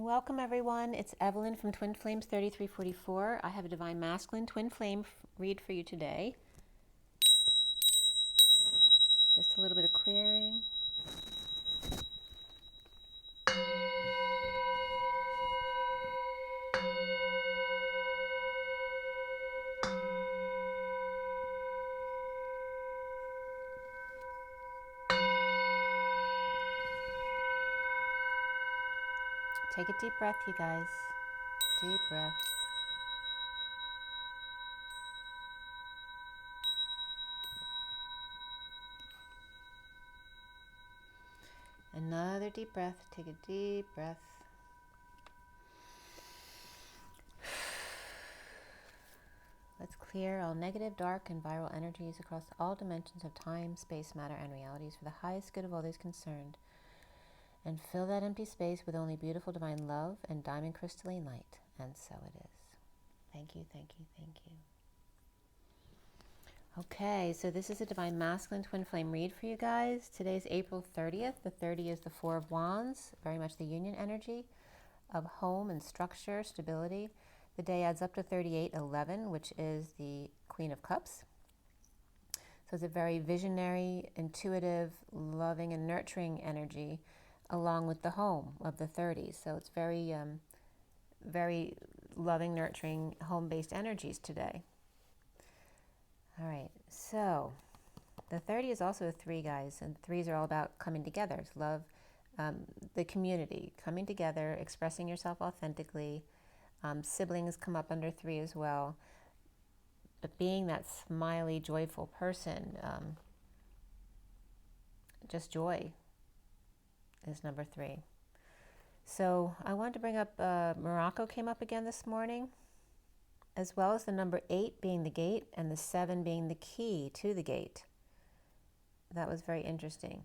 Welcome everyone, it's Evelyn from Twin Flames 3344. I have a Divine Masculine Twin Flame read for you today. Just a little bit of clearing. Take a deep breath, you guys. Deep breath. Another deep breath. Take a deep breath. Let's clear all negative, dark, and viral energies across all dimensions of time, space, matter, and realities for the highest good of all those concerned. And fill that empty space with only beautiful divine love and diamond crystalline light. And so it is. Thank you, thank you, thank you. Okay, so this is a Divine Masculine Twin Flame read for you guys. Today's April 30th. The 30 is the Four of Wands, very much the union energy of home and structure, stability. The day adds up to 3811, which is the Queen of Cups. So it's a very visionary, intuitive, loving, and nurturing energy, along with the home of the 30s. So it's very, very loving, nurturing, home-based energies today. All right, so the 30 is also a 3, guys, and 3s are all about coming together. It's love, the community, coming together, expressing yourself authentically. Siblings come up under 3 as well. But being that smiley, joyful person, just joy is number 3. So I wanted to bring up Morocco came up again this morning, as well as the number 8 being the gate and the 7 being the key to the gate. That was very interesting.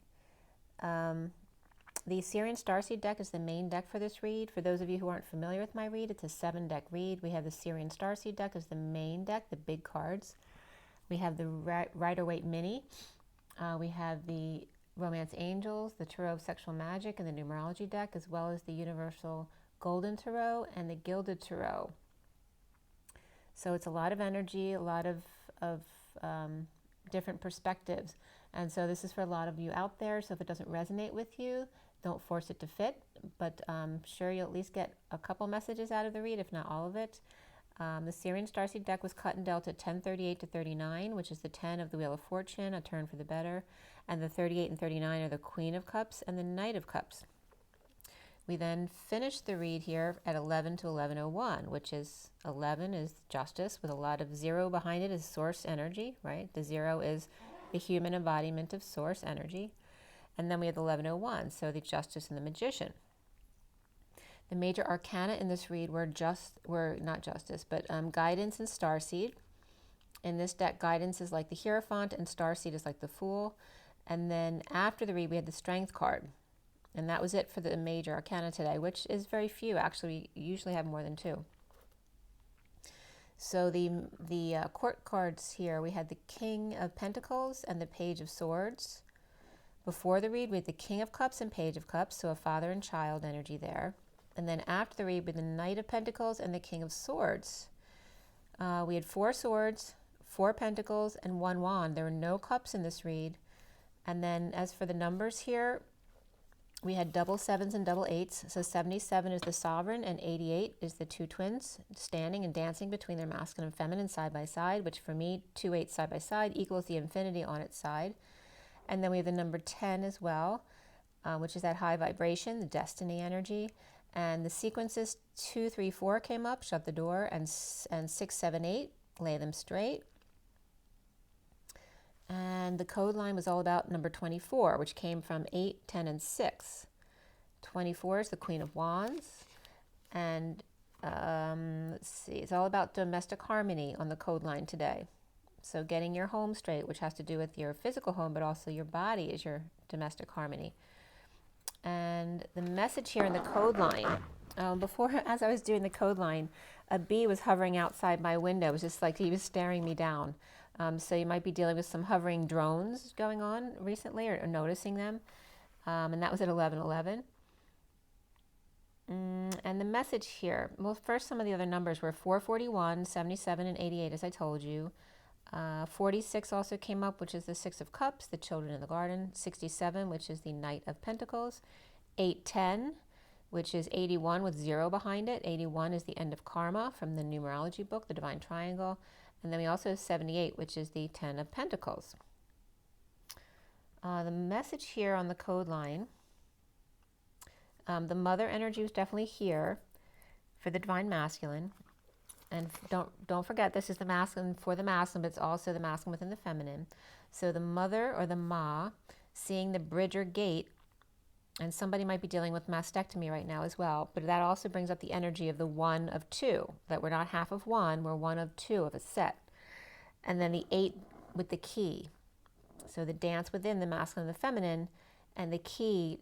The SIRIAN Starseed deck is the main deck for this read. For those of you who aren't familiar with my read, it's a 7-deck read. We have the SIRIAN Starseed deck as the main deck, the big cards. We have the Rider-Waite Mini. We have the Romance Angels, the Tarot of Sexual Magic, and the Numerology deck, as well as the Universal Golden Tarot and the Gilded Tarot. So it's a lot of energy, a lot of different perspectives. And so this is for a lot of you out there. So if it doesn't resonate with you, don't force it to fit. But sure, you'll at least get a couple messages out of the read, if not all of it. The SIRIAN Starseed deck was cut and dealt at 1038 to 39, which is the 10 of the Wheel of Fortune, a turn for the better. And the 38 and 39 are the Queen of Cups and the Knight of Cups. We then finished the read here at 11 to 1101, which is 11 is justice with a lot of 0 behind it is source energy, right? The 0 is the human embodiment of source energy. And then we have the 1101, so the justice and the magician. The major arcana in this read were not justice, but guidance and starseed. In this deck, guidance is like the Hierophant and starseed is like the Fool. And then after the read, we had the strength card. And that was it for the major arcana today, which is very few. Actually, we usually have more than 2. So the court cards here, we had the King of Pentacles and the Page of Swords. Before the read, we had the King of Cups and Page of Cups, so a father and child energy there. And then after the read, we had the Knight of Pentacles and the King of Swords. We had 4 swords, 4 pentacles, and 1 wand. There were no cups in this read. And then as for the numbers here, we had double 7s and double 8s. So 77 is the sovereign and 88 is the 2 twins standing and dancing between their masculine and feminine side by side, which for me, 2 8s side by side equals the infinity on its side. And then we have the number 10 as well, which is that high vibration, the destiny energy. And the sequences 2, 3, 4 came up, shut the door, and 6, 7, 8, lay them straight. And the code line was all about number 24, which came from 8, 10, and 6. 24 is the Queen of Wands. And let's see, it's all about domestic harmony on the code line today. So getting your home straight, which has to do with your physical home, but also your body is your domestic harmony. And the message here in the code line, as I was doing the code line, a bee was hovering outside my window. It was just like he was staring me down. So you might be dealing with some hovering drones going on recently or noticing them. And that was at 11:11. And And the message here, well, first some of the other numbers were 441, 77, and 88, as I told you. 46 also came up, which is the Six of Cups, the children in the garden. 67, which is the Knight of Pentacles. 810, which is 81 with 0 behind it. 81 is the end of karma from the numerology book, the Divine Triangle. And then we also have 78, which is the 10 of Pentacles. The message here on the code line, the mother energy was definitely here for the divine masculine. And don't forget, this is the masculine for the masculine, but it's also the masculine within the feminine. So the mother or the ma seeing the bridge or gate, and somebody might be dealing with mastectomy right now as well, but that also brings up the energy of the one of two, that we're not half of one, we're one of two of a set. And then the 8 with the key. So the dance within the masculine and the feminine, and the key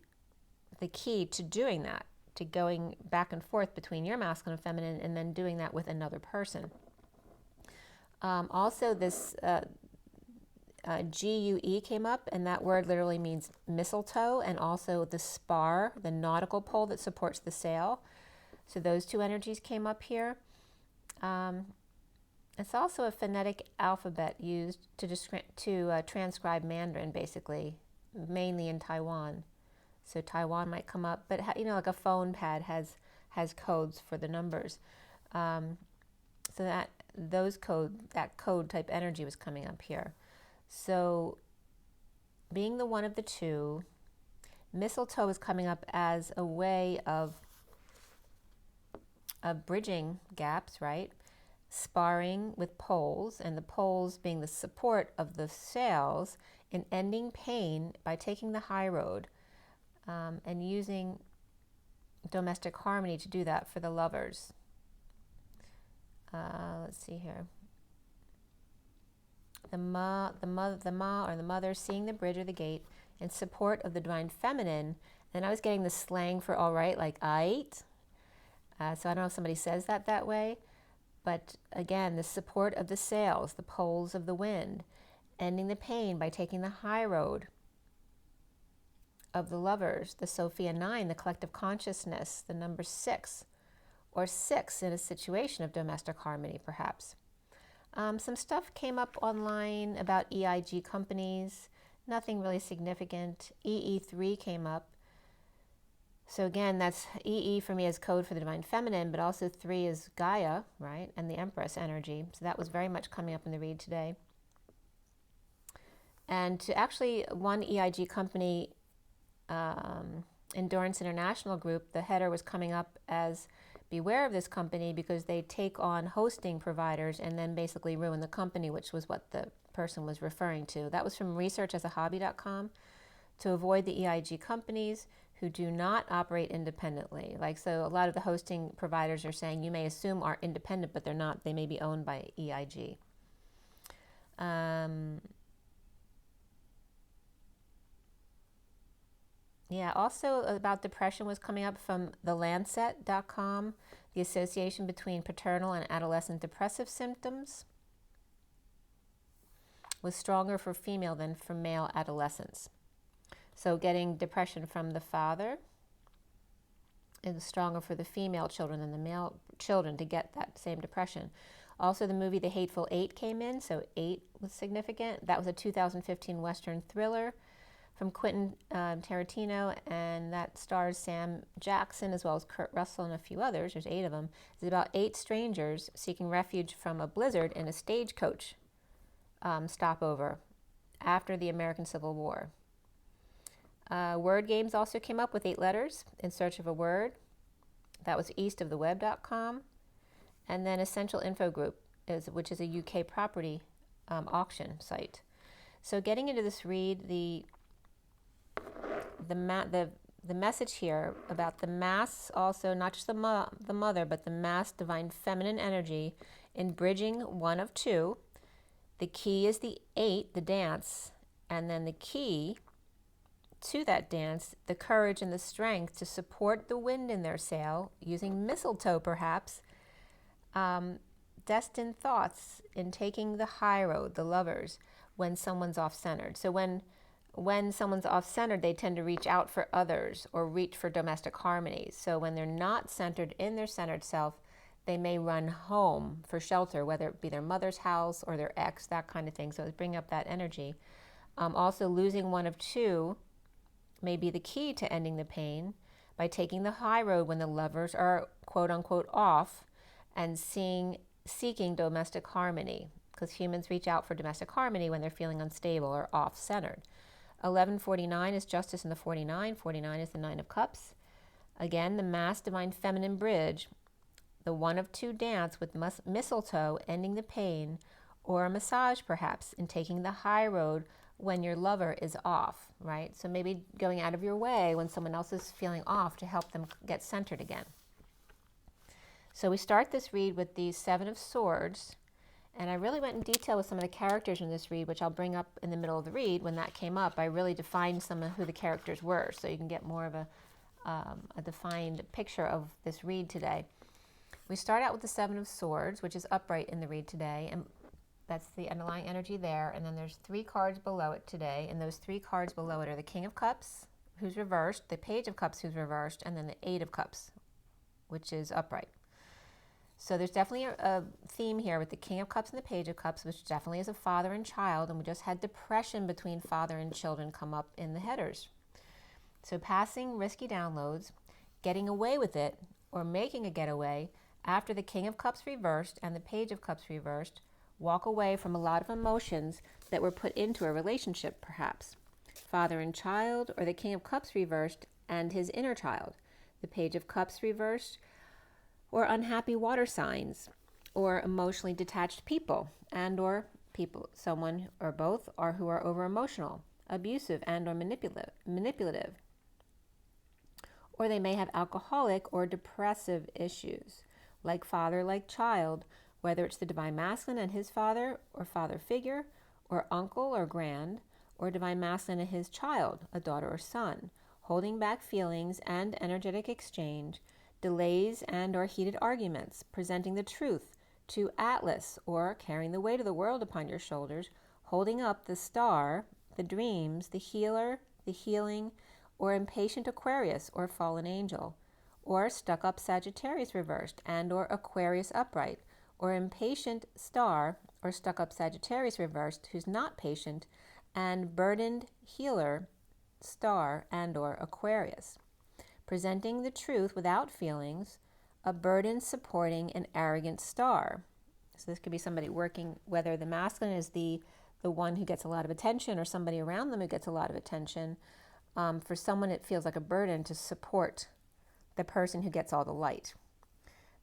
to doing that, to going back and forth between your masculine and feminine, and then doing that with another person. Also, this GUE came up, and that word literally means mistletoe, and also the spar, the nautical pole that supports the sail. So those two energies came up here. It's also a phonetic alphabet used to transcribe Mandarin, basically, mainly in Taiwan. So Taiwan might come up, but you know, like a phone pad has codes for the numbers. So that code type energy was coming up here. So being the one of the two, mistletoe is coming up as a way of bridging gaps, right? Sparring with poles, and the poles being the support of the sails in ending pain by taking the high road, and using domestic harmony to do that for the lovers. Let's see here. The mother seeing the bridge or the gate in support of the divine feminine. And I was getting the slang for all right, like aight. So I don't know if somebody says that way. But again, the support of the sails, the poles of the wind, ending the pain by taking the high road of the lovers, the Sophia 9, the collective consciousness, the number 6, or 6 in a situation of domestic harmony, perhaps. Some stuff came up online about EIG companies, nothing really significant. EE3 came up. So again, that's EE for me as code for the divine feminine, but also 3 is Gaia, right, and the Empress energy. So that was very much coming up in the read today. And to actually one EIG company, Endurance International Group, the header was coming up as beware of this company because they take on hosting providers and then basically ruin the company, which was what the person was referring to. That was from researchasahobby.com. To avoid the EIG companies who do not operate independently. Like, so a lot of the hosting providers are saying you may assume are independent, but they're not. They may be owned by EIG. Yeah, also about depression was coming up from thelancet.com, the association between paternal and adolescent depressive symptoms was stronger for female than for male adolescents. So getting depression from the father is stronger for the female children than the male children to get that same depression. Also, the movie The Hateful Eight came in, so 8 was significant. That was a 2015 Western thriller from Quentin Tarantino, and that stars Sam Jackson as well as Kurt Russell and a few others. There's 8 of them. It's about 8 strangers seeking refuge from a blizzard in a stagecoach stopover after the American Civil War. Word games also came up with 8 letters in search of a word. That was eastoftheweb.com. And then Essential Info Group, which is a UK property auction site. So getting into this read, the message here about the mass, also not just the mother, but the mass divine feminine energy in bridging one of two. The key is the 8, the dance, and then the key to that dance, the courage and the strength to support the wind in their sail, using mistletoe perhaps, destined thoughts in taking the high road, the lovers, when someone's off-centered. So when When someone's off-centered, they tend to reach out for others or reach for domestic harmony. So when they're not centered in their centered self, they may run home for shelter, whether it be their mother's house or their ex, that kind of thing. So it's bringing up that energy. Also, losing one of two may be the key to ending the pain by taking the high road when the lovers are quote-unquote off and seeking domestic harmony, because humans reach out for domestic harmony when they're feeling unstable or off-centered. 1149 is justice in the 49. 49 is the 9 of cups. Again, the mass divine feminine bridge, the one of two dance with mistletoe ending the pain, or a massage perhaps, and taking the high road when your lover is off, right? So maybe going out of your way when someone else is feeling off to help them get centered again. So we start this read with the 7 of Swords, and I really went in detail with some of the characters in this read, which I'll bring up in the middle of the read. When that came up, I really defined some of who the characters were, so you can get more of a defined picture of this read today. We start out with the 7 of Swords, which is upright in the read today, and that's the underlying energy there. And then there's 3 cards below it today, and those 3 cards below it are the King of Cups, who's reversed, the Page of Cups, who's reversed, and then the 8 of Cups, which is upright. So there's definitely a theme here with the King of Cups and the Page of Cups, which definitely is a father and child, and we just had depression between father and children come up in the headers. So passing risky downloads, getting away with it, or making a getaway after the King of Cups reversed and the Page of Cups reversed, walk away from a lot of emotions that were put into a relationship, perhaps. Father and child, or the King of Cups reversed and his inner child. The Page of Cups reversed, or unhappy water signs, or emotionally detached people, and or people, someone or both, or who are over-emotional, abusive, and or manipulative. Or they may have alcoholic or depressive issues, like father, like child, whether it's the divine masculine and his father or father figure, or uncle or grand, or divine masculine and his child, a daughter or son, holding back feelings and energetic exchange, delays and or heated arguments, presenting the truth to Atlas, or carrying the weight of the world upon your shoulders, holding up the star, the dreams, the healer, the healing, or impatient Aquarius or fallen angel, or stuck-up Sagittarius reversed and or Aquarius upright, or impatient star or stuck-up Sagittarius reversed who's not patient, and burdened healer, star, and or Aquarius. Presenting the truth without feelings, a burden supporting an arrogant star. So this could be somebody working, whether the masculine is the one who gets a lot of attention, or somebody around them who gets a lot of attention. For someone, it feels like a burden to support the person who gets all the light.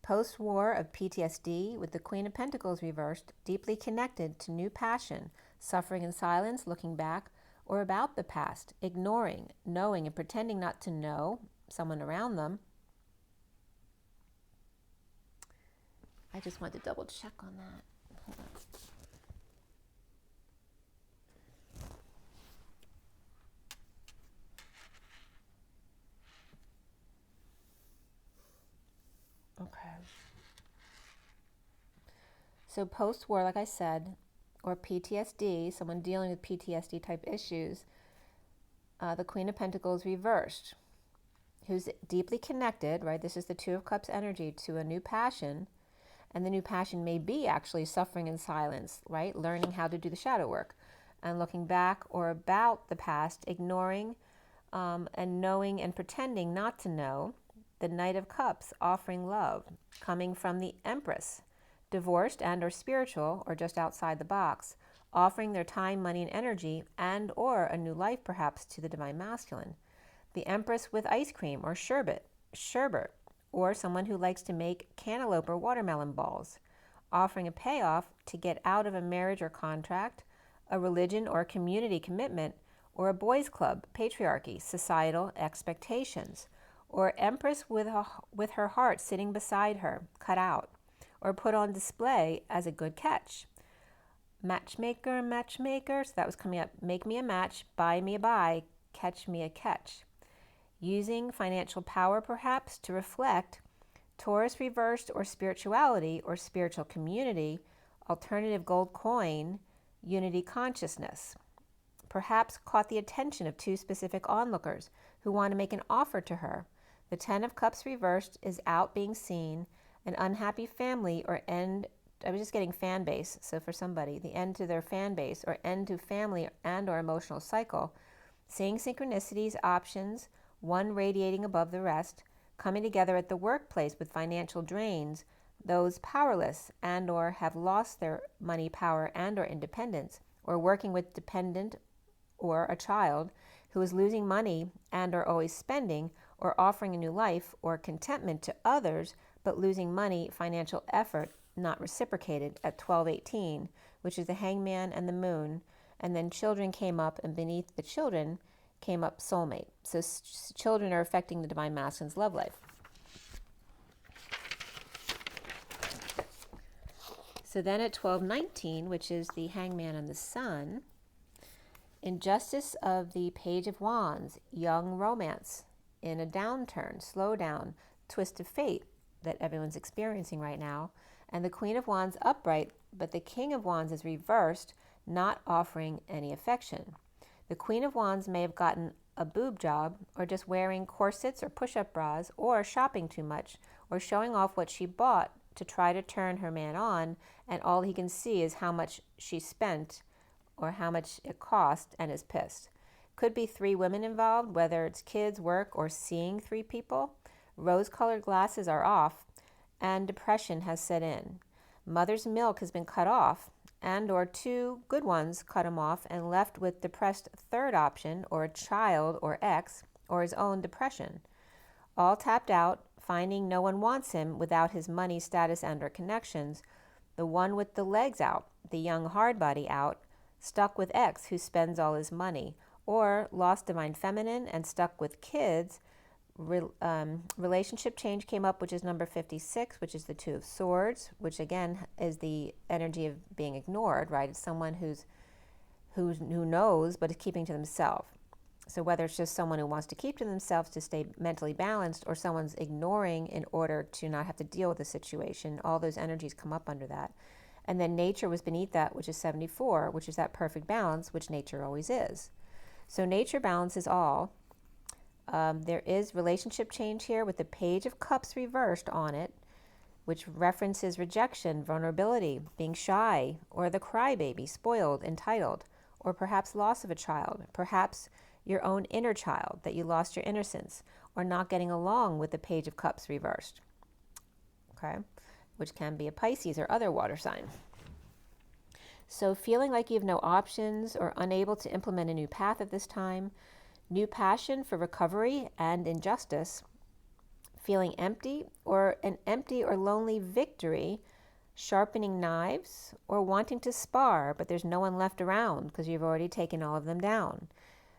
Post-war of PTSD with the Queen of Pentacles reversed, deeply connected to new passion, suffering in silence, looking back, or about the past, ignoring, knowing, and pretending not to know someone around them. I just want to double check on that. Hold on. Okay. So post-war, like I said, or PTSD, someone dealing with PTSD type issues, the Queen of Pentacles reversed, who's deeply connected, right? This is the 2 of Cups energy, to a new passion. And the new passion may be actually suffering in silence, right? Learning how to do the shadow work and looking back or about the past, ignoring and knowing and pretending not to know. The Knight of Cups, offering love, coming from the Empress, divorced and or spiritual, or just outside the box, offering their time, money, and energy, and or a new life perhaps to the divine masculine. The Empress with ice cream or sherbet, or someone who likes to make cantaloupe or watermelon balls, offering a payoff to get out of a marriage or contract, a religion or community commitment, or a boys' club, patriarchy, societal expectations, or Empress with her heart sitting beside her, cut out, or put on display as a good catch. Matchmaker, so that was coming up. Make me a match, buy me a buy, catch me a catch. Using financial power perhaps to reflect. Taurus reversed, or spirituality or spiritual community, alternative gold coin, unity consciousness. perhaps caught the attention of two specific onlookers who want to make an offer to her. The Ten of Cups reversed is out being seen, an unhappy family or end, I was just getting fan base, so for somebody, the end to their fan base or end to family and or emotional cycle, seeing synchronicities, options, one radiating above the rest, coming together at the workplace with financial drains, those powerless and or have lost their money power and or independence, or working with dependent or a child who is losing money and or always spending, or offering a new life or contentment to others but losing money, financial effort not reciprocated at 1218, which is the Hangman and the Moon. And then children came up, and beneath the children came up soulmate. So children are affecting the Divine Masculine's love life. So then at 1219, which is the Hangman and the Sun, injustice of the Page of Wands, young romance in a downturn, slow down, twist of fate that everyone's experiencing right now, and the Queen of Wands upright, but the King of Wands is reversed, not offering any affection. The Queen of Wands may have gotten a boob job, or just wearing corsets or push-up bras, or shopping too much, or showing off what she bought to try to turn her man on, and all he can see is how much she spent or how much it cost, and is pissed. Could be three women involved, whether it's kids, work, or seeing three people. Rose-colored glasses are off, and depression has set in. Mother's milk has been cut off, and or two good ones cut him off and left with depressed third option, or a child or ex, or his own depression. All tapped out, finding no one wants him without his money, status, and or connections. The one with the legs out, the young hard body out, stuck with ex who spends all his money, or lost divine feminine and stuck with kids. Relationship change came up, which is number 56, which is the Two of Swords, which again is the energy of being ignored, right? It's someone who knows but is keeping to themselves. So whether it's just someone who wants to keep to themselves to stay mentally balanced, or someone's ignoring in order to not have to deal with the situation, all those energies come up under that. And then nature was beneath that, which is 74, which is that perfect balance, which nature always is. So nature balances all. There is relationship change here with the Page of Cups reversed on it, which references rejection, vulnerability, being shy, or the crybaby, spoiled, entitled, or perhaps loss of a child, perhaps your own inner child, that you lost your innocence, or not getting along with the Page of Cups reversed, okay, which can be a Pisces or other water sign. So feeling like you have no options or unable to implement a new path at this time, new passion for recovery and injustice, feeling empty, or an empty or lonely victory, sharpening knives, or wanting to spar, but there's no one left around because you've already taken all of them down.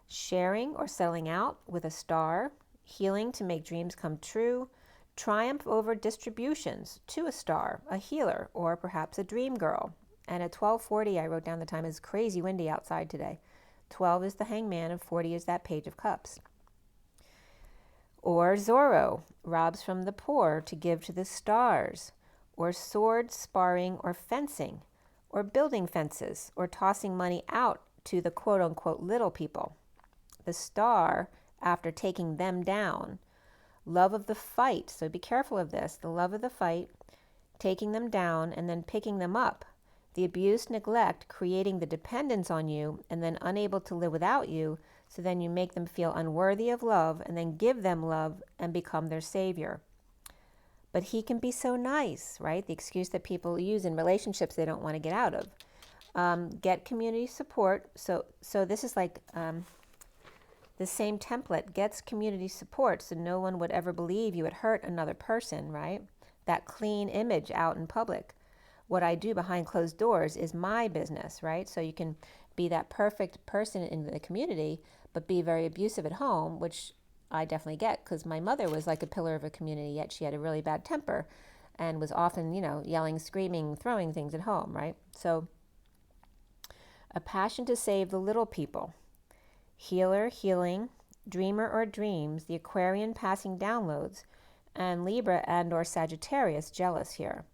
Sharing or settling out with a star, healing to make dreams come true, triumph over distributions to a star, a healer, or perhaps a dream girl. And at 12:40, I wrote down the time, is crazy windy outside today. 12 is the Hangman, and 40 is that Page of Cups. Or Zorro, robs from the poor to give to the stars. Or sword sparring or fencing, or building fences, or tossing money out to the quote-unquote little people. The star, after taking them down. Love of the fight, so be careful of this. The love of the fight, taking them down and then picking them up. The abuse, neglect, creating the dependence on you and then unable to live without you, so then you make them feel unworthy of love and then give them love and become their savior. But he can be so nice, right? The excuse that people use in relationships they don't want to get out of. Get community support. So this is like the same template. Gets community support so no one would ever believe you would hurt another person, right? That clean image out in public. What I do behind closed doors is my business, right? So you can be that perfect person in the community, but be very abusive at home, which I definitely get, because my mother was like a pillar of a community, yet she had a really bad temper and was often, yelling, screaming, throwing things at home, right? So a passion to save the little people. Healer, healing, dreamer or dreams, the Aquarian passing downloads, and Libra and or Sagittarius, jealous here.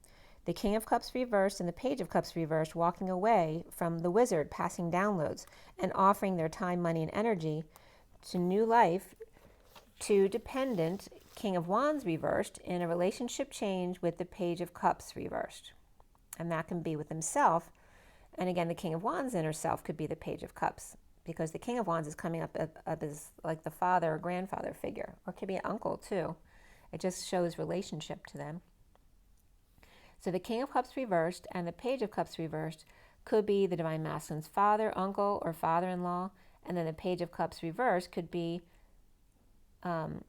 The King of Cups reversed and the Page of Cups reversed walking away from the wizard, passing downloads and offering their time, money, and energy to new life to dependent King of Wands reversed in a relationship change with the Page of Cups reversed. And that can be with himself. And again, the King of Wands inner self could be the Page of Cups, because the King of Wands is coming up as like the father or grandfather figure, or it could be an uncle too. It just shows relationship to them. So the King of Cups reversed and the Page of Cups reversed could be the Divine Masculine's father, uncle, or father-in-law. And then the Page of Cups reversed could be, so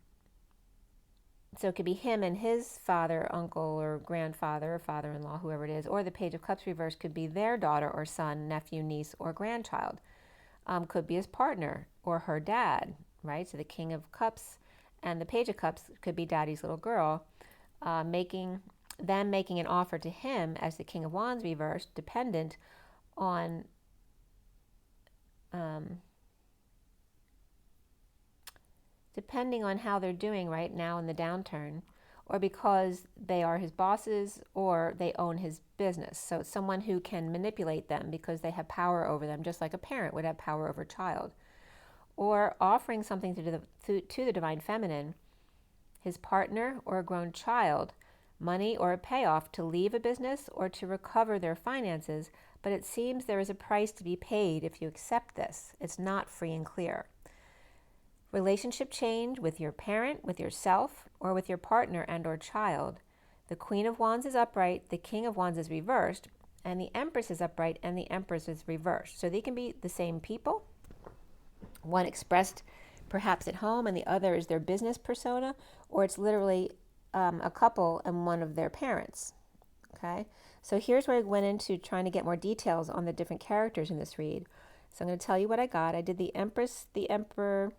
it could be him and his father, uncle, or grandfather, or father-in-law, whoever it is. Or the Page of Cups reversed could be their daughter or son, nephew, niece, or grandchild. Could be his partner or her dad, right? So the King of Cups and the Page of Cups could be daddy's little girl, making an offer to him as the King of Wands reversed, dependent on depending on how they're doing right now in the downturn, or because they are his bosses or they own his business. So it's someone who can manipulate them because they have power over them, just like a parent would have power over a child. Or offering something to the Divine Feminine, his partner or a grown child, money or a payoff to leave a business or to recover their finances, but it seems there is a price to be paid if you accept this. It's not free and clear. Relationship change with your parent, with yourself, or with your partner and or child. The Queen of Wands is upright, the King of Wands is reversed, and the Empress is upright and the Empress is reversed. So they can be the same people, one expressed perhaps at home and the other is their business persona, or it's literally a couple and one of their parents. Okay, so here's where I went into trying to get more details on the different characters in this read. So I'm going to tell you what I got. I did the Empress, the Emperor,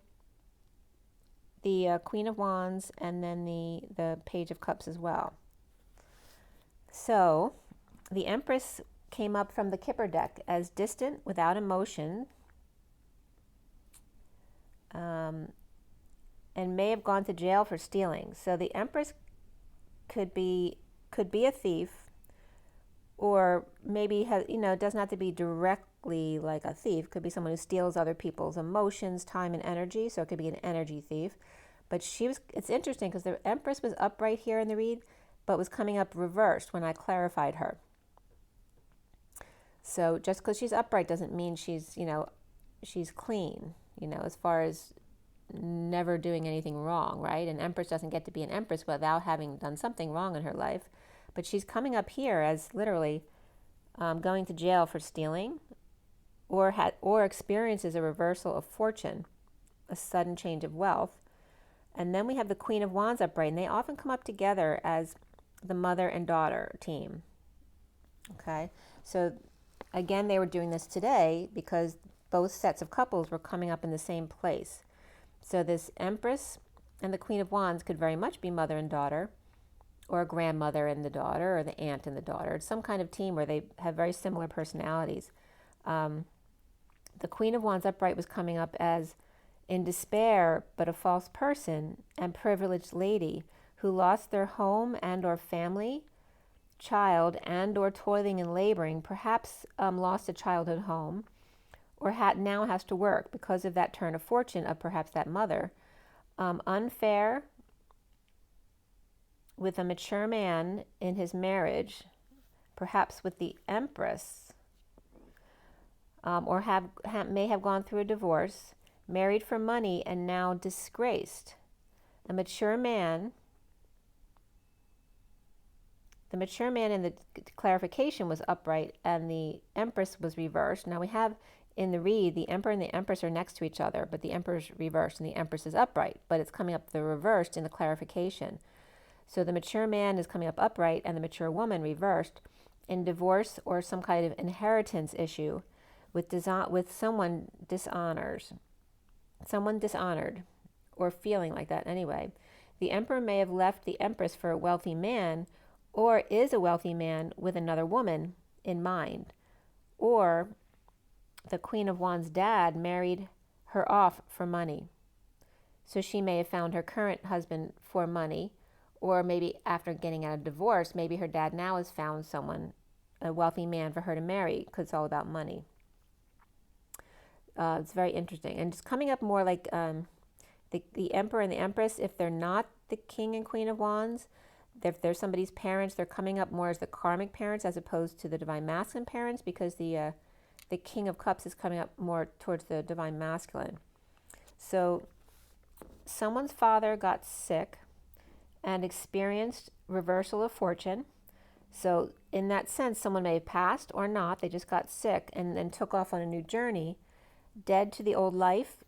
the Queen of Wands, and then the Page of Cups as well. So the Empress came up from the Kipper deck as distant, without emotion, and may have gone to jail for stealing. So the Empress could be a thief, or maybe doesn't have to be directly like a thief. Could be someone who steals other people's emotions, time, and energy. So it could be an energy thief. But it's interesting because the Empress was upright here in the read, but was coming up reversed when I clarified her. So just because she's upright doesn't mean she's clean, as far as never doing anything wrong, right? An Empress doesn't get to be an Empress without having done something wrong in her life. But she's coming up here as literally going to jail for stealing, or experiences a reversal of fortune, a sudden change of wealth. And then we have the Queen of Wands upright, and they often come up together as the mother and daughter team. Okay, so again, they were doing this today because both sets of couples were coming up in the same place. So this Empress and the Queen of Wands could very much be mother and daughter, or a grandmother and the daughter, or the aunt and the daughter. It's some kind of team where they have very similar personalities. The Queen of Wands upright was coming up as in despair, but a false person and privileged lady who lost their home and or family, child, and or toiling and laboring, perhaps lost a childhood home, or now has to work because of that turn of fortune of perhaps that mother. Unfair with a mature man in his marriage, perhaps with the Empress, or may have gone through a divorce, married for money and now disgraced. A mature man, the mature man in the clarification was upright and the Empress was reversed. Now we have in the read, the Emperor and the Empress are next to each other, but the Emperor's reversed and the Empress is upright, but it's coming up the reversed in the clarification. So the mature man is coming up upright and the mature woman reversed in divorce or some kind of inheritance issue with someone dishonored, or feeling like that anyway. The Emperor may have left the Empress for a wealthy man, or is a wealthy man with another woman in mind. Or the Queen of Wands' dad married her off for money. So she may have found her current husband for money, Or maybe after getting out of divorce, maybe her dad now has found someone, a wealthy man for her to marry, because it's all about money. It's very interesting. And it's coming up more like the Emperor and the Empress, if they're not the King and Queen of Wands, if they're somebody's parents, they're coming up more as the karmic parents as opposed to the Divine Masculine parents, because the King of Cups is coming up more towards the Divine Masculine. So someone's father got sick and experienced reversal of fortune. So in that sense, someone may have passed or not. They just got sick and then took off on a new journey, dead to the old life,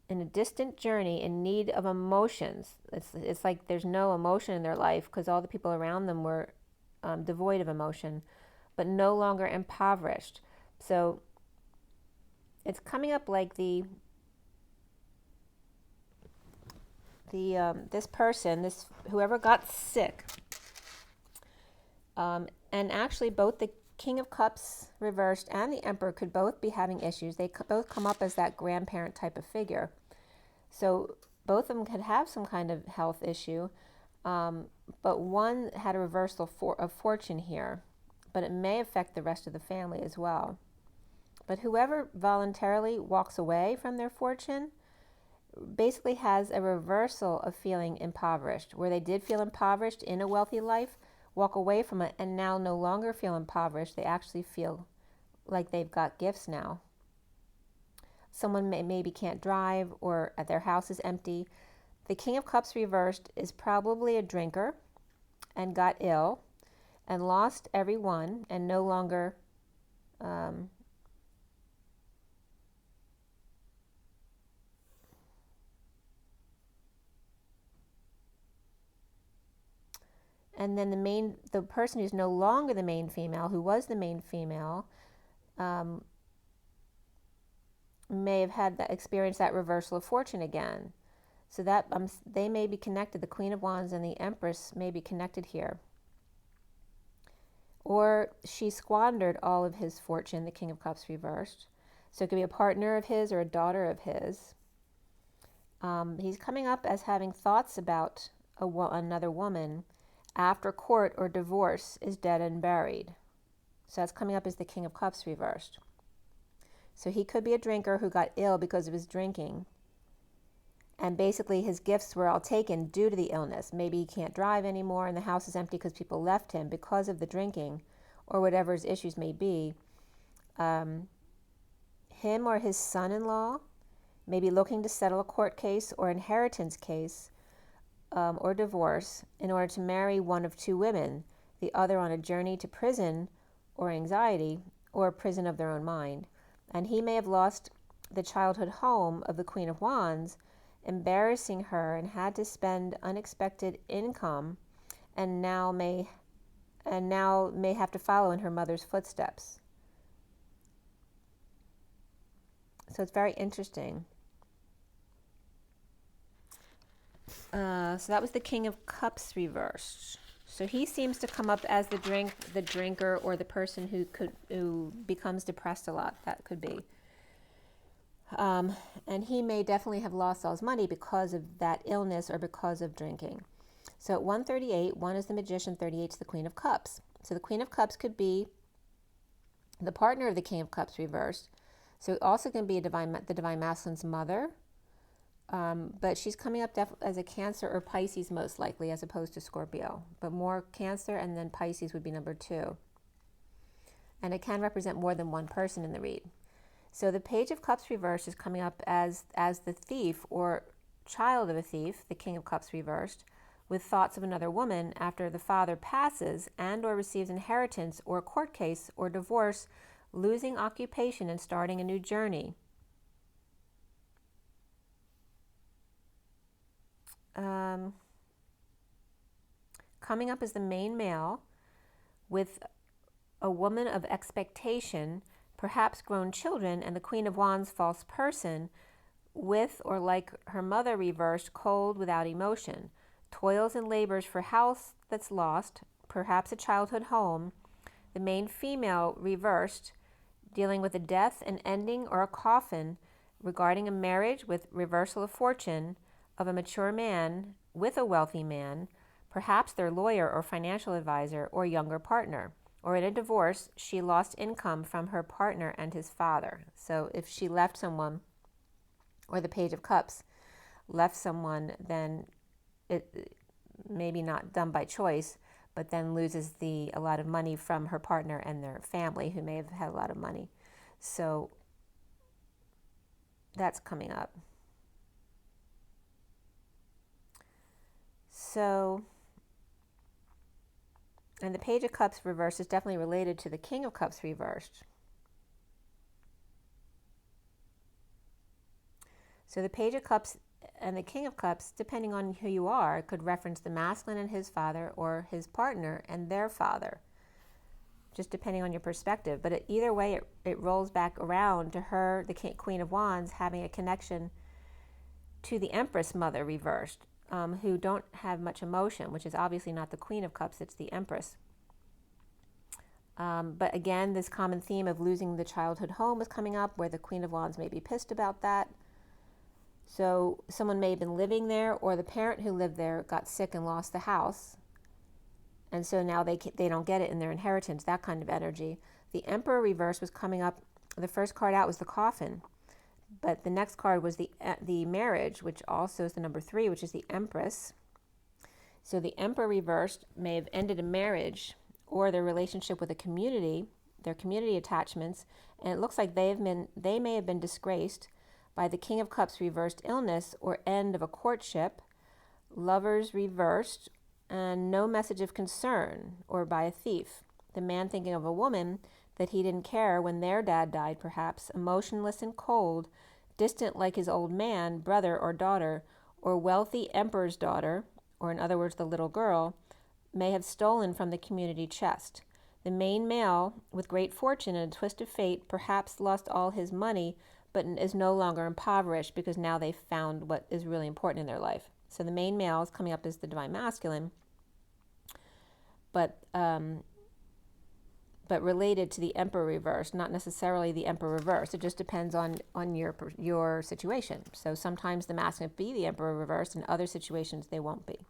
in a distant journey in need of emotions. It's like there's no emotion in their life because all the people around them were devoid of emotion, but no longer impoverished. So it's coming up like this person, whoever got sick, and actually both the King of Cups reversed and the Emperor could both be having issues. They both come up as that grandparent type of figure. So both of them could have some kind of health issue, but one had a reversal of fortune here, but it may affect the rest of the family as well. But whoever voluntarily walks away from their fortune basically has a reversal of feeling impoverished, where they did feel impoverished in a wealthy life, walk away from it, and now no longer feel impoverished. They actually feel like they've got gifts now. Someone maybe can't drive, or their house is empty. The King of Cups reversed is probably a drinker and got ill and lost everyone and no longer and then the person who's no longer the main female, who was the main female, may have had that experience, that reversal of fortune again. So that they may be connected. The Queen of Wands and the Empress may be connected here. Or she squandered all of his fortune, the King of Cups reversed. So it could be a partner of his or a daughter of his. He's coming up as having thoughts about another woman after court or divorce is dead and buried. So that's coming up as the King of Cups reversed. So he could be a drinker who got ill because of his drinking. And basically his gifts were all taken due to the illness. Maybe he can't drive anymore and the house is empty because people left him because of the drinking, or whatever his issues may be. Him or his son-in-law may be looking to settle a court case or inheritance case, or divorce, in order to marry one of two women, the other on a journey to prison or anxiety, or a prison of their own mind. And he may have lost the childhood home of the Queen of Wands, embarrassing her, and had to spend unexpected income, and now may have to follow in her mother's footsteps. So it's very interesting. So that was the King of Cups reversed. So he seems to come up as the drinker, or the person who becomes depressed a lot. That could be. And he may definitely have lost all his money because of that illness or because of drinking. So at 138, 1 is the Magician, 38 is the Queen of Cups. So the Queen of Cups could be the partner of the King of Cups reversed. So it also can be the Divine Masculine's mother. But she's coming up as a Cancer or Pisces most likely, as opposed to Scorpio. But more Cancer, and then Pisces would be number 2. And it can represent more than one person in the read. So the Page of Cups reversed is coming up as the thief or child of a thief, the King of Cups reversed, with thoughts of another woman after the father passes and or receives inheritance or court case or divorce, losing occupation and starting a new journey. Coming up as the main male with a woman of expectation, perhaps grown children, and the Queen of Wands false person with or like her mother reversed, cold without emotion, toils and labors for house that's lost, perhaps a childhood home, the main female reversed, dealing with a death, an ending, or a coffin, regarding a marriage with reversal of fortune of a mature man with a wealthy man, perhaps their lawyer or financial advisor or younger partner. Or in a divorce, she lost income from her partner and his father. So if she left someone, or the Page of Cups left someone, then it maybe not done by choice, but then loses a lot of money from her partner and their family, who may have had a lot of money. So that's coming up. So, and the Page of Cups reversed is definitely related to the King of Cups reversed. So the Page of Cups and the King of Cups, depending on who you are, could reference the masculine and his father, or his partner and their father, just depending on your perspective. But either way, it rolls back around to her, the Queen of Wands, having a connection to the Empress Mother reversed, who don't have much emotion, which is obviously not the Queen of Cups, it's the Empress. But again, this common theme of losing the childhood home is coming up, where the Queen of Wands may be pissed about that. So someone may have been living there, or the parent who lived there got sick and lost the house. And so now they don't get it in their inheritance, that kind of energy. The Emperor reverse was coming up. The first card out was the Coffin. But the next card was the Marriage, which also is the number 3, which is the Empress. So the Emperor reversed may have ended a marriage or their relationship with a community, their community attachments. And it looks like they may have been disgraced by the King of Cups reversed, illness or end of a courtship, Lovers reversed, and no message of concern, or by a thief. The man thinking of a woman that he didn't care when their dad died, perhaps, emotionless and cold, distant like his old man, brother or daughter, or wealthy emperor's daughter, or in other words, the little girl, may have stolen from the community chest. The main male, with great fortune and a twist of fate, perhaps lost all his money, but is no longer impoverished because now they've found what is really important in their life. So the main male is coming up as the Divine Masculine, but related to the Emperor reverse, not necessarily the Emperor reverse. It just depends on your situation. So sometimes the masculine be the Emperor reverse, in other situations they won't be.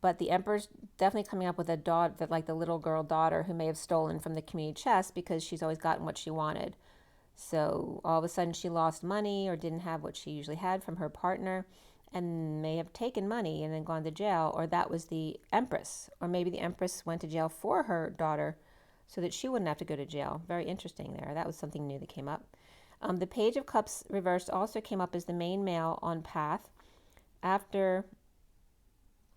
But the Emperor's definitely coming up with a daughter, like the little girl daughter who may have stolen from the community chest because she's always gotten what she wanted. So all of a sudden she lost money or didn't have what she usually had from her partner, and may have taken money and then gone to jail, or that was the Empress. Or maybe the Empress went to jail for her daughter so that she wouldn't have to go to jail. Very interesting there. That was something new that came up. The Page of Cups reversed also came up as the main male on path after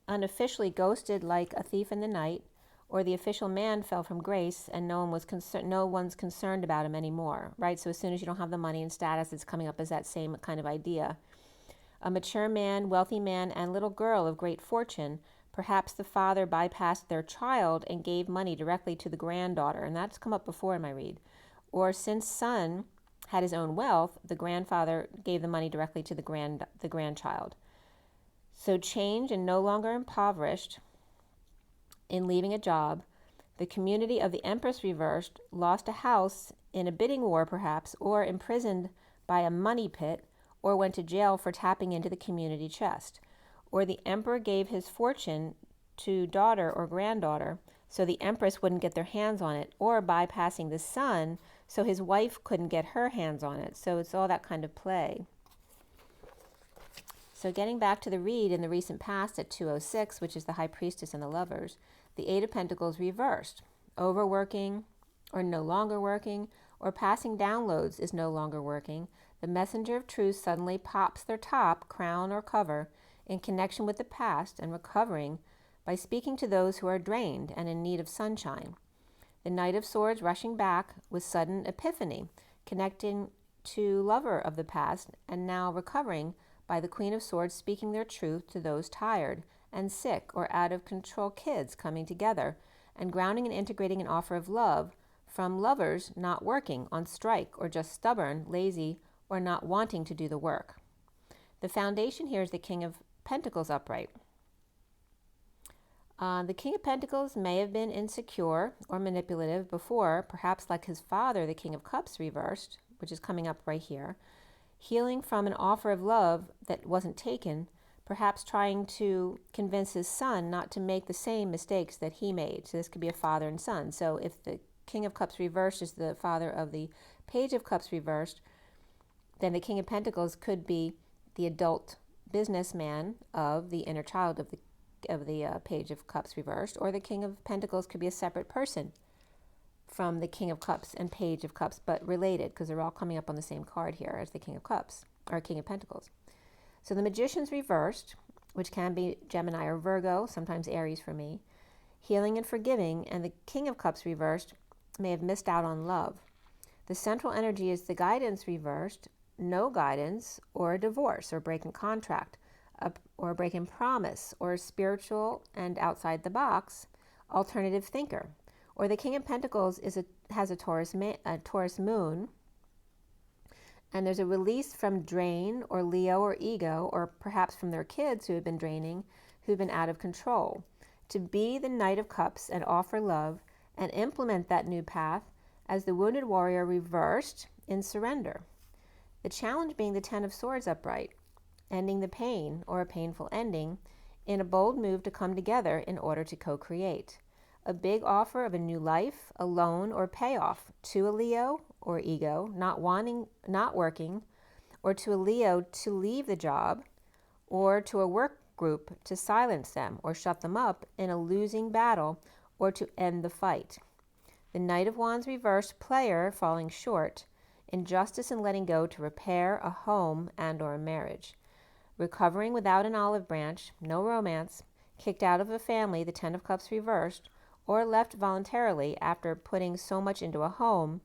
unofficially ghosted like a thief in the night, or the official man fell from grace and no one's concerned about him anymore, right? So as soon as you don't have the money and status, it's coming up as that same kind of idea. A mature man, wealthy man, and little girl of great fortune, perhaps the father bypassed their child and gave money directly to the granddaughter, and that's come up before in my read. Or since son had his own wealth, the grandfather gave the money directly to the grandchild. So change and no longer impoverished in leaving a job, the community of the Empress reversed lost a house in a bidding war perhaps, or imprisoned by a money pit, or went to jail for tapping into the community chest. Or the Emperor gave his fortune to daughter or granddaughter so the Empress wouldn't get their hands on it, or bypassing the son so his wife couldn't get her hands on it. So it's all that kind of play. So getting back to the read in the recent past at 206, which is the High Priestess and the Lovers, the Eight of Pentacles reversed. Overworking or no longer working, or passing downloads is no longer working. The messenger of truth suddenly pops their top, crown, or cover in connection with the past and recovering by speaking to those who are drained and in need of sunshine. The Knight of Swords rushing back with sudden epiphany, connecting to lover of the past and now recovering by the Queen of Swords speaking their truth to those tired and sick or out of control kids coming together and grounding and integrating an offer of love from lovers not working, on strike, or just stubborn, lazy, or not wanting to do the work. The foundation here is the King of Pentacles upright. The King of Pentacles may have been insecure or manipulative before, perhaps like his father, the King of Cups reversed, which is coming up right here. Healing from an offer of love that wasn't taken, perhaps trying to convince his son not to make the same mistakes that he made. So this could be a father and son. So if the King of Cups reversed is the father of the Page of Cups reversed, then the King of Pentacles could be the adult businessman of the inner child of the Page of Cups reversed, or the King of Pentacles could be a separate person from the King of Cups and Page of Cups, but related, because they're all coming up on the same card here as the King of Cups, or King of Pentacles. So the Magician's reversed, which can be Gemini or Virgo, sometimes Aries for me, healing and forgiving, and the King of Cups reversed may have missed out on love. The central energy is the Guidance reversed, no guidance, or a divorce, or breaking contract, or breaking promise, or spiritual and outside the box, alternative thinker. Or the King of Pentacles has a Taurus moon, and there's a release from drain, or Leo, or ego, or perhaps from their kids who have been draining, who've been out of control. To be the Knight of Cups and offer love and implement that new path as the Wounded Warrior reversed in surrender. The challenge being the Ten of Swords upright, ending the pain, or a painful ending, in a bold move to come together in order to co-create. A big offer of a new life, a loan, or payoff to a Leo or ego, not working, or to a Leo to leave the job, or to a work group to silence them or shut them up in a losing battle, or to end the fight. The Knight of Wands reversed, player falling short, injustice and letting go to repair a home and or a marriage. Recovering without an olive branch, no romance, kicked out of a family, the Ten of Cups reversed, or left voluntarily after putting so much into a home,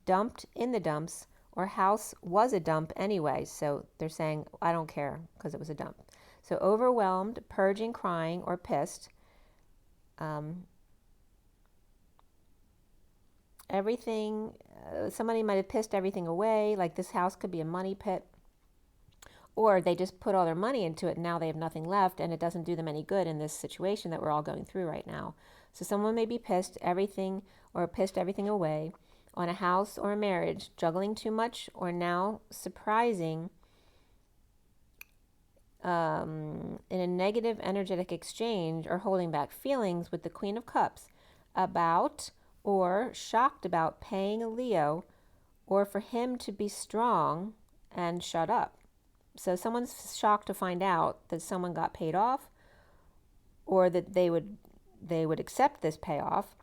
dumped in the dumps, or house was a dump anyway, so they're saying, I don't care, because it was a dump. So overwhelmed, purging, crying, or pissed. Everything, somebody might have pissed everything away, like this house could be a money pit, or they just put all their money into it and now they have nothing left, and it doesn't do them any good in this situation that we're all going through right now. So someone may be pissed everything away on a house or a marriage, juggling too much, or now surprising in a negative energetic exchange, or holding back feelings with the Queen of Cups about or shocked about paying a Leo, or for him to be strong and shut up. So someone's shocked to find out that someone got paid off, or that they would accept this payoff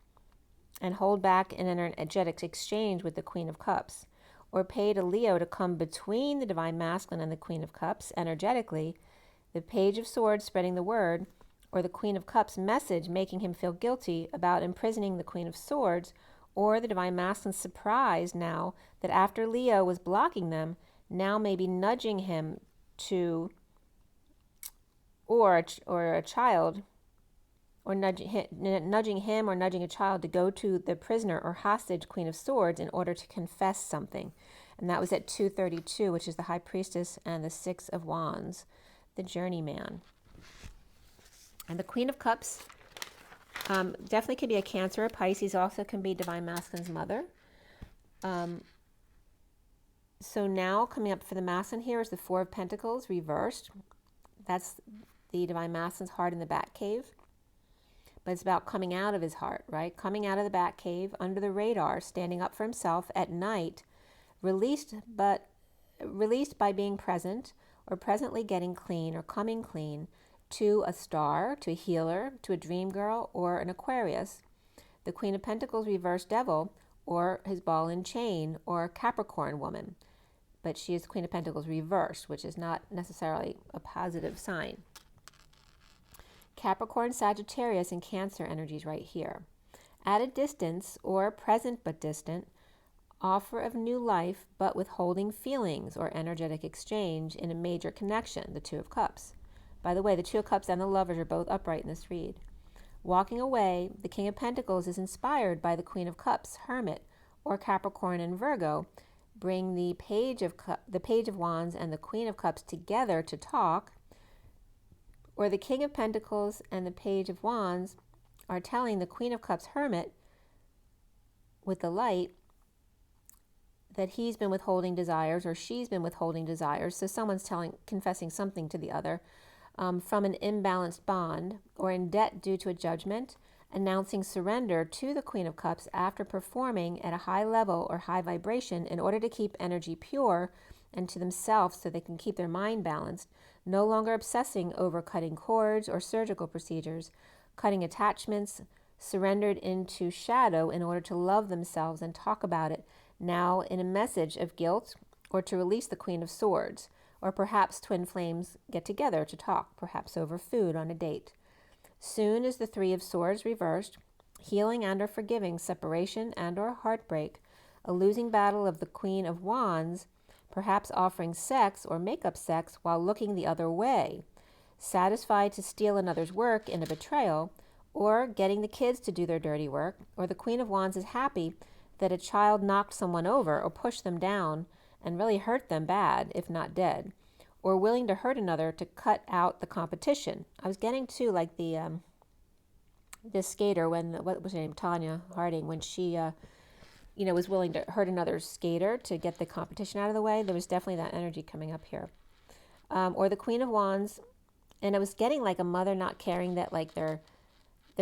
and hold back in an energetic exchange with the Queen of Cups, or paid a Leo to come between the Divine Masculine and the Queen of Cups energetically, the Page of Swords spreading the word, or the Queen of Cups message making him feel guilty about imprisoning the Queen of Swords, or the Divine Masculine surprised now that after Leo was blocking them, now maybe nudging him to, or a child, or nudging him or nudging a child to go to the prisoner or hostage Queen of Swords in order to confess something. And that was at 232, which is the High Priestess and the Six of Wands, the Journeyman. And the Queen of Cups definitely could be a Cancer or Pisces, also can be Divine Masculine's mother. So now coming up for the Masculine here is the Four of Pentacles reversed. That's the Divine Masculine's heart in the Bat Cave. But it's about coming out of his heart, right? Coming out of the Bat Cave, under the radar, standing up for himself at night, released by being present, or presently getting clean or coming clean to a star, to a healer, to a dream girl, or an Aquarius. The Queen of Pentacles reversed devil, or his ball and chain, or Capricorn woman. But she is Queen of Pentacles reversed, which is not necessarily a positive sign. Capricorn, Sagittarius, and Cancer energies right here. At a distance, or present but distant, offer of new life but withholding feelings or energetic exchange in a major connection, the Two of Cups. By the way, the Two of Cups and the Lovers are both upright in this read. Walking away, the King of Pentacles is inspired by the Queen of Cups, Hermit, or Capricorn and Virgo, bring the Page of Wands and the Queen of Cups together to talk, or the King of Pentacles and the Page of Wands are telling the Queen of Cups, Hermit, with the light, that he's been withholding desires or she's been withholding desires. So someone's confessing something to the other. from an imbalanced bond, or in debt due to a judgment, announcing surrender to the Queen of Cups after performing at a high level or high vibration in order to keep energy pure and to themselves so they can keep their mind balanced, no longer obsessing over cutting cords or surgical procedures, cutting attachments, surrendered into shadow in order to love themselves and talk about it, now in a message of guilt, or to release the Queen of Swords, or perhaps twin flames get together to talk, perhaps over food on a date. Soon as the Three of Swords reversed, healing and or forgiving separation and or heartbreak, a losing battle of the Queen of Wands, perhaps offering sex or make-up sex while looking the other way, satisfied to steal another's work in a betrayal, or getting the kids to do their dirty work, or the Queen of Wands is happy that a child knocked someone over or pushed them down and really hurt them bad, if not dead, or willing to hurt another to cut out the competition. I was getting to like the this skater, when, what was her name, Tanya Harding, when she was willing to hurt another skater to get the competition out of the way. There was definitely that energy coming up here. Or the Queen of Wands, and I was getting like a mother not caring that like their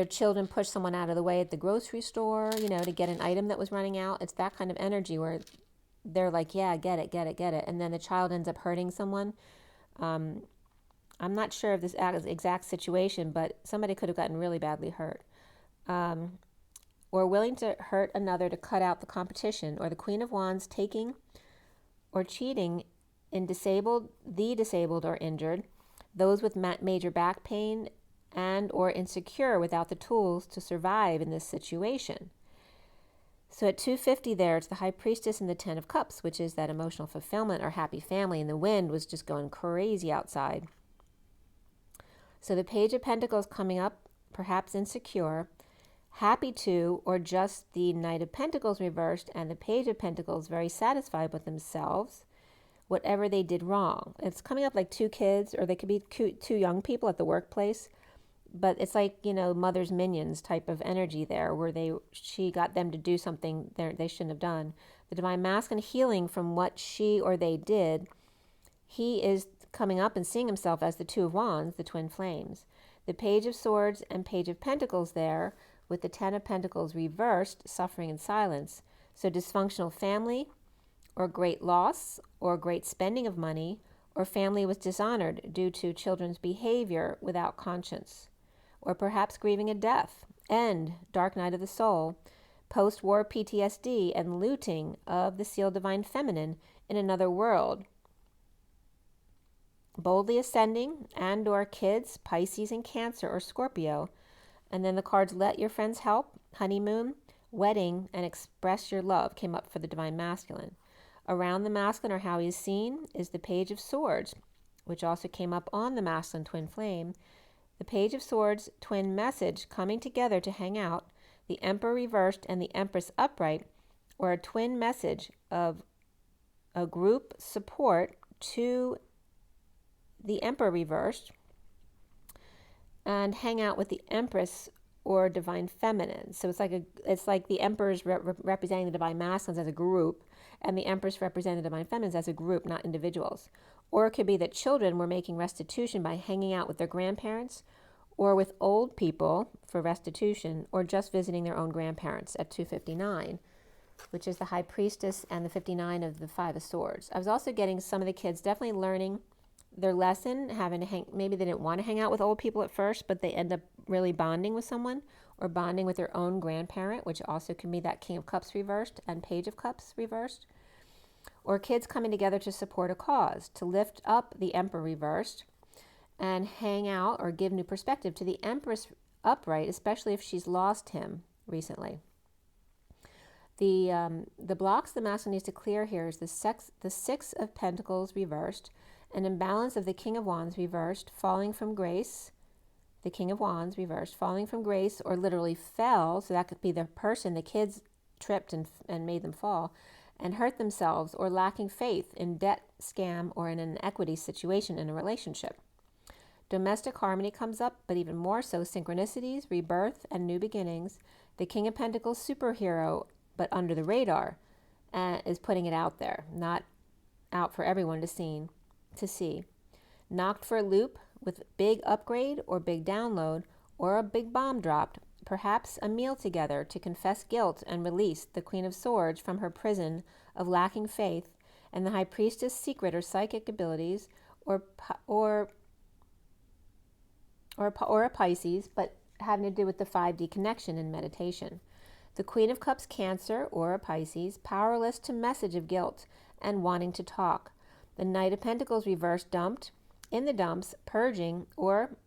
children pushed someone out of the way at the grocery store, to get an item that was running out. It's that kind of energy where they're like, yeah, get it. And then the child ends up hurting someone. I'm not sure of this exact situation, but somebody could have gotten really badly hurt. Or willing to hurt another to cut out the competition. Or the Queen of Wands taking or cheating in disabled or injured, those with major back pain and or insecure without the tools to survive in this situation. So at 250 there, it's the High Priestess and the Ten of Cups, which is that emotional fulfillment or happy family, and the wind was just going crazy outside. So the Page of Pentacles coming up, perhaps insecure, happy to, or just the Knight of Pentacles reversed, and the Page of Pentacles very satisfied with themselves, whatever they did wrong. It's coming up like two kids, or they could be two young people at the workplace. But it's like, mother's minions type of energy there, where she got them to do something they shouldn't have done. The Divine Masculine healing from what she or they did. He is coming up and seeing himself as the Two of Wands, the twin flames. The Page of Swords and Page of Pentacles there, with the Ten of Pentacles reversed, suffering in silence. So dysfunctional family, or great loss, or great spending of money, or family was dishonored due to children's behavior without conscience. Or perhaps grieving a death, end, dark night of the soul, post-war PTSD and looting of the sealed divine feminine in another world. Boldly ascending and or kids, Pisces and Cancer or Scorpio. And then the cards let your friends help, honeymoon, wedding, and express your love came up for the Divine Masculine. Around the masculine, or how he is seen, is the Page of Swords, which also came up on the masculine twin flame. The Page of Swords twin message coming together to hang out, the Emperor reversed and the Empress upright, or a twin message of a group support to the Emperor reversed, and hang out with the Empress or Divine Feminine. So it's like the Emperor's representing the Divine Masculines as a group, and the Empress representing the Divine Feminines as a group, not individuals. Or it could be that children were making restitution by hanging out with their grandparents, or with old people for restitution, or just visiting their own grandparents at 259, which is the High Priestess and the 59 of the Five of Swords. I was also getting some of the kids definitely learning their lesson, having to maybe they didn't want to hang out with old people at first, but they end up really bonding with someone, or bonding with their own grandparent, which also can be that King of Cups reversed and Page of Cups reversed. Or kids coming together to support a cause, to lift up the Emperor reversed and hang out or give new perspective to the Empress upright, especially if she's lost him recently. The blocks the masculine needs to clear here is the Six of Pentacles reversed, an imbalance of the King of Wands reversed, falling from grace, the King of Wands reversed, falling from grace, or literally fell, so that could be the person, the kids tripped and made them fall, and hurt themselves, or lacking faith in debt, scam, or in an equity situation in a relationship. Domestic harmony comes up, but even more so synchronicities, rebirth, and new beginnings. The King of Pentacles superhero, but under the radar, is putting it out there, not out for everyone to see. Knocked for a loop with big upgrade or big download or a big bomb dropped, perhaps a meal together to confess guilt and release the Queen of Swords from her prison of lacking faith, and the High Priestess' secret or psychic abilities, or a Pisces, but having to do with the 5D connection in meditation. The Queen of Cups Cancer or a Pisces, powerless to message of guilt and wanting to talk. The Knight of Pentacles reversed, dumped in the dumps, purging or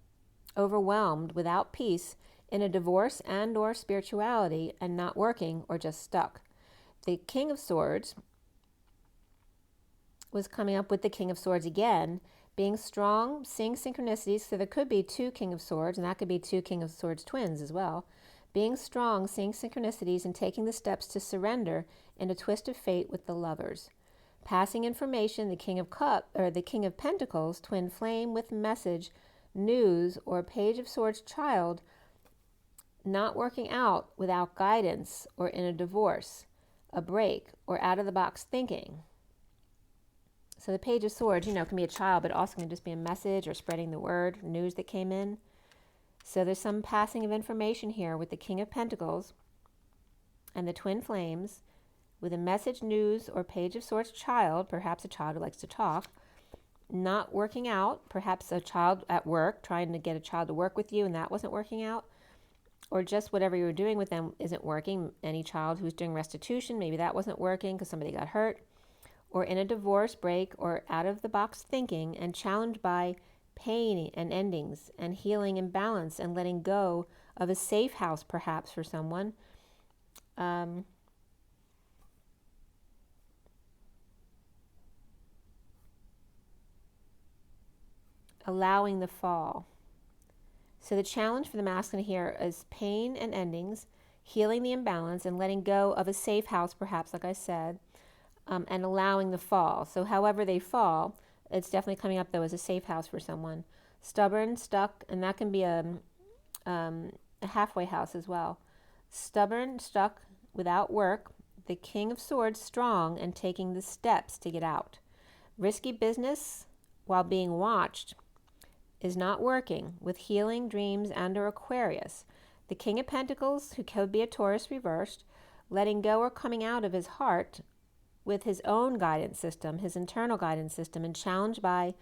overwhelmed, without peace, in a divorce and or spirituality, and not working or just stuck. The King of Swords was coming up with the King of Swords again, being strong, seeing synchronicities, so there could be two King of Swords, and that could be two King of Swords twins as well. Being strong, seeing synchronicities, and taking the steps to surrender in a twist of fate with the Lovers. Passing information, the King of the King of Pentacles, twin flame with message, news, or Page of Swords child, not working out without guidance or in a divorce, a break, or out of the box thinking. So the Page of Swords, can be a child, but also can just be a message or spreading the word, news that came in. So there's some passing of information here with the King of Pentacles and the twin flames with a message, news, or Page of Swords child, perhaps a child who likes to talk, not working out, perhaps a child at work, trying to get a child to work with you and that wasn't working out, or just whatever you were doing with them isn't working. Any child who's doing restitution, maybe that wasn't working because somebody got hurt, or in a divorce, break, or out of the box thinking and challenged by pain and endings and healing and balance and letting go of a safe house perhaps for someone. Allowing the fall. So the challenge for the masculine here is pain and endings, healing the imbalance and letting go of a safe house perhaps, like I said, and allowing the fall. So however they fall, it's definitely coming up though as a safe house for someone. Stubborn, stuck, and that can be a halfway house as well. Stubborn, stuck, without work, the King of Swords strong and taking the steps to get out. Risky business while being watched is not working, with healing, dreams, and or Aquarius. The King of Pentacles, who could be a Taurus reversed, letting go or coming out of his heart with his own guidance system, his internal guidance system, and challenged by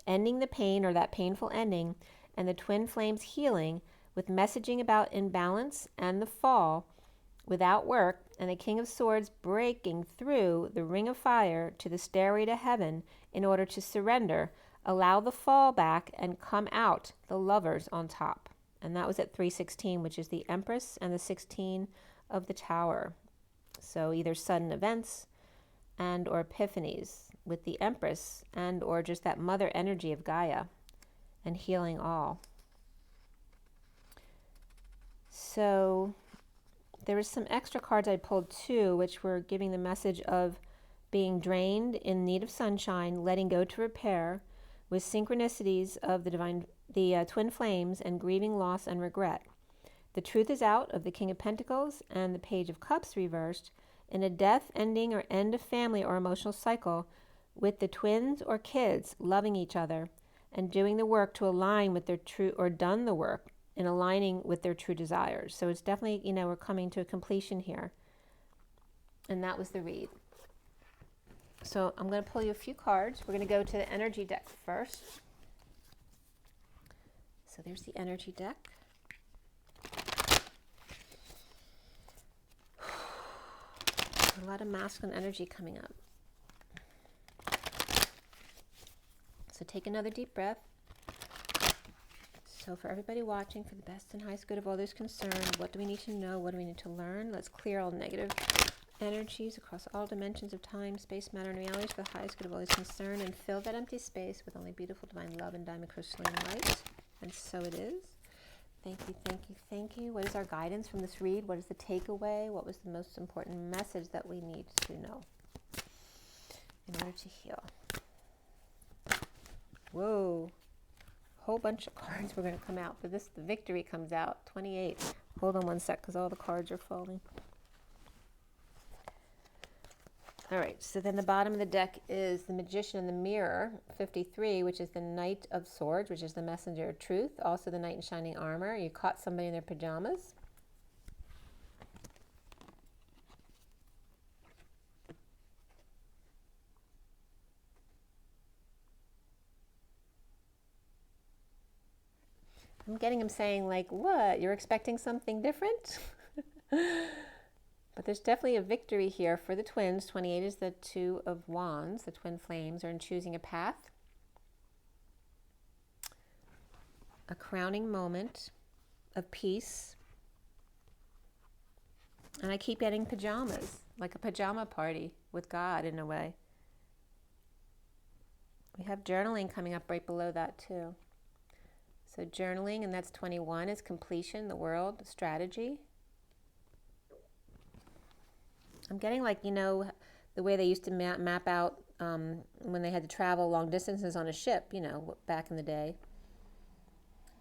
ending the pain or that painful ending, and the twin flames healing with messaging about imbalance and the fall without work, and the King of Swords breaking through the ring of fire to the stairway to heaven in order to surrender, allow the fall back, and come out the Lovers on top. And that was at 316, which is the Empress and the 16 of the Tower. So either sudden events and or epiphanies with the Empress, and or just that mother energy of Gaia and healing all. So there was some extra cards I pulled too, which were giving the message of being drained, in need of sunshine, letting go to repair, with synchronicities of the twin flames, and grieving loss and regret. The truth is out of the King of Pentacles and the Page of Cups reversed, in a death, ending, or end of family or emotional cycle, with the twins or kids loving each other and doing the work to align with their true, or done the work in aligning with their true desires. So it's definitely, we're coming to a completion here. And that was the read. So I'm going to pull you a few cards. We're going to go to the energy deck first. So there's the energy deck. A lot of masculine energy coming up. So take another deep breath. So for everybody watching, for the best and highest good of others concerned, what do we need to know? What do we need to learn? Let's clear all negative energies across all dimensions of time, space, matter, and reality for the highest good of others concerned, and fill that empty space with only beautiful divine love and diamond crystalline light. And so it is. Thank you, thank you, thank you. What is our guidance from this read? What is the takeaway? What was the most important message that we need to know in order to heal? Whoa. Whole bunch of cards were going to come out, but the victory comes out. 28. Hold on one sec, because all the cards are falling. All right, so then the bottom of the deck is the Magician in the Mirror, 53, which is the Knight of Swords, which is the messenger of truth. Also the Knight in Shining Armor. You caught somebody in their pajamas. I'm getting him saying, like, what? You're expecting something different? But there's definitely a victory here for the twins. 28 is the Two of Wands. The twin flames are in choosing a path. A crowning moment of peace. And I keep getting pajamas, like a pajama party with God in a way. We have journaling coming up right below that too. So journaling, and that's 21, is completion, the world, strategy. I'm getting, like, you know, the way they used to map out when they had to travel long distances on a ship, you know, back in the day.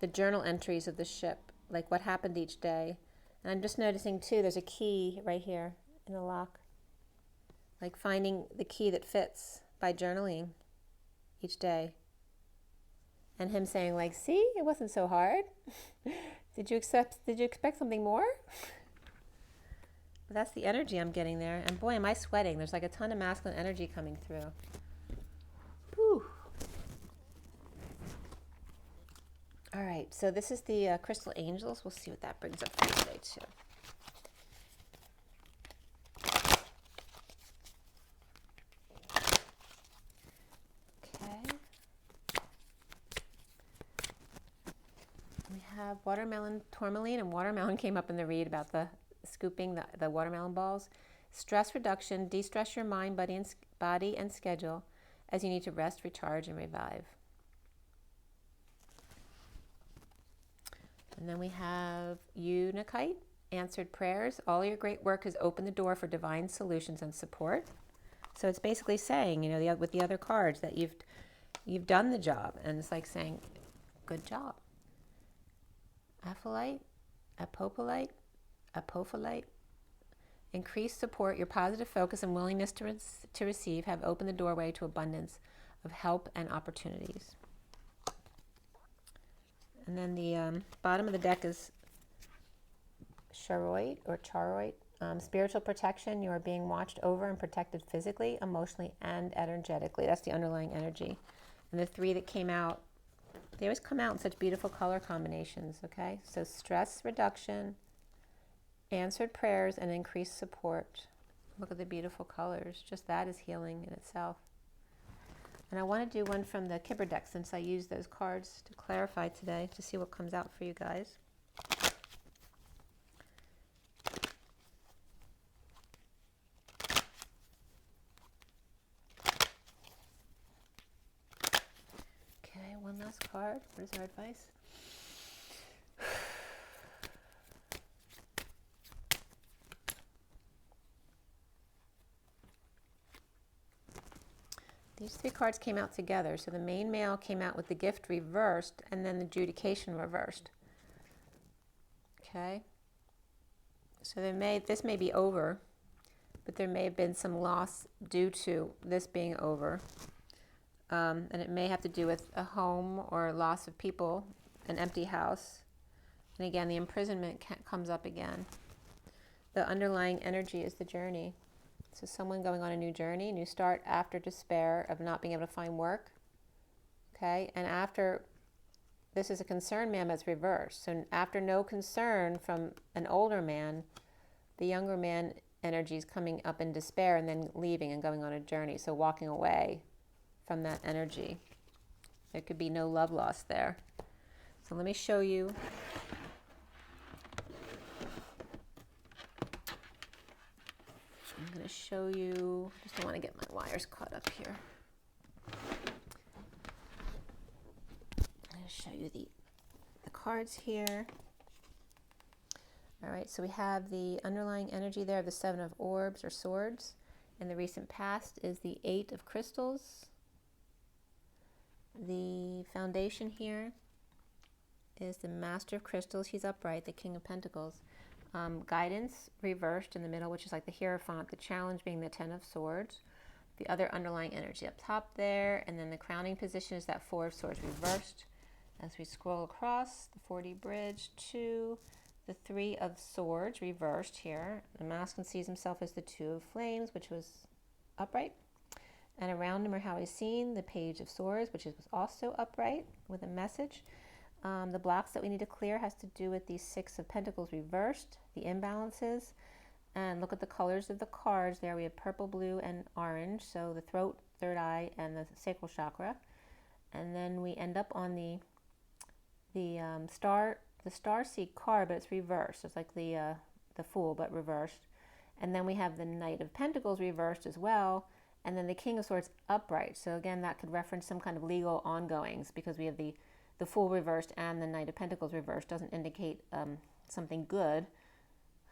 The journal entries of the ship, like what happened each day. And I'm just noticing too, there's a key right here in the lock. Like finding the key that fits by journaling each day. And him saying, like, see, it wasn't so hard. Did you expect something more? But that's the energy I'm getting there. And boy, am I sweating. There's like a ton of masculine energy coming through. Whew. All right, so this is the Crystal Angels. We'll see what that brings up for you today too. Okay. We have watermelon, tourmaline, and watermelon came up in the read about the scooping the watermelon balls. Stress reduction, de-stress your mind, body and schedule as you need to rest, recharge, and revive. And then we have Unakite, answered prayers. All your great work has opened the door for divine solutions and support. So it's basically saying, you know, with the other cards that you've done the job, and it's like saying, good job. Apholite, Apopolite, Apophyllite. Increased support, your positive focus and willingness to receive have opened the doorway to abundance of help and opportunities. And then the bottom of the deck is Charoite or Charoite. Spiritual protection, you are being watched over and protected physically, emotionally, and energetically. That's the underlying energy. And the three that came out, they always come out in such beautiful color combinations, okay? So stress reduction, answered prayers, and increased support. Look at the beautiful colors. Just that is healing in itself. And I want to do one from the KIPPER deck since I used those cards to clarify today to see what comes out for you guys. Okay, one last card. What is our advice? These three cards came out together. So the main male came out with the gift reversed and then the adjudication reversed. Okay. So this may be over, but there may have been some loss due to this being over. And it may have to do with a home or loss of people, an empty house. And again, the imprisonment comes up again. The underlying energy is the journey. So someone going on a new journey, new start after despair of not being able to find work. Okay, and after, this is a concerned man that's reversed. So after no concern from an older man, the younger man energy is coming up in despair and then leaving and going on a journey. So walking away from that energy. There could be no love lost there. So let me show you. I'm going to show you, just don't want to get my wires caught up here. I'm going to show you the cards here. All right, so we have the underlying energy there of the Seven of Orbs or Swords. In the recent past is the Eight of Crystals. The foundation here is the Master of Crystals. He's upright, the King of Pentacles. Guidance reversed in the middle, which is like the Hierophant, the challenge being the Ten of Swords. The other underlying energy up top there, and then the crowning position is that Four of Swords reversed. As we scroll across the 4D bridge to the Three of Swords reversed here. The masculine sees himself as the Two of Flames, which was upright. And around him are how he's seen the Page of Swords, which was also upright with a message. The blocks that we need to clear has to do with the Six of Pentacles reversed, the imbalances. And look at the colors of the cards there. We have purple, blue, and orange. So the throat, third eye, and the sacral chakra. And then we end up on the Starseed card, but it's reversed. It's like the Fool, but reversed. And then we have the Knight of Pentacles reversed as well. And then the King of Swords upright. So again, that could reference some kind of legal ongoings, because we have the Fool reversed and the Knight of Pentacles reversed. Doesn't indicate something good.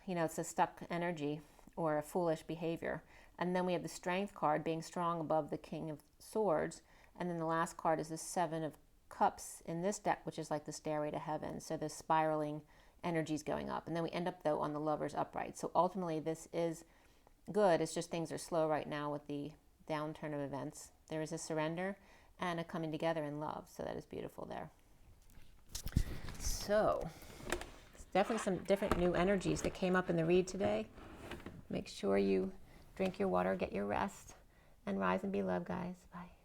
You know, it's a stuck energy or a foolish behavior. And then we have the Strength card, being strong above the King of Swords. And then the last card is the Seven of Cups in this deck, which is like the stairway to heaven. So the spiraling energies going up. And then we end up, though, on the Lovers upright. So ultimately, this is good. It's just things are slow right now with the downturn of events. There is a surrender and a coming together in love. So that is beautiful there. So definitely some different new energies that came up in the read today. Make sure you drink your water, get your rest, and rise and be loved, guys. Bye.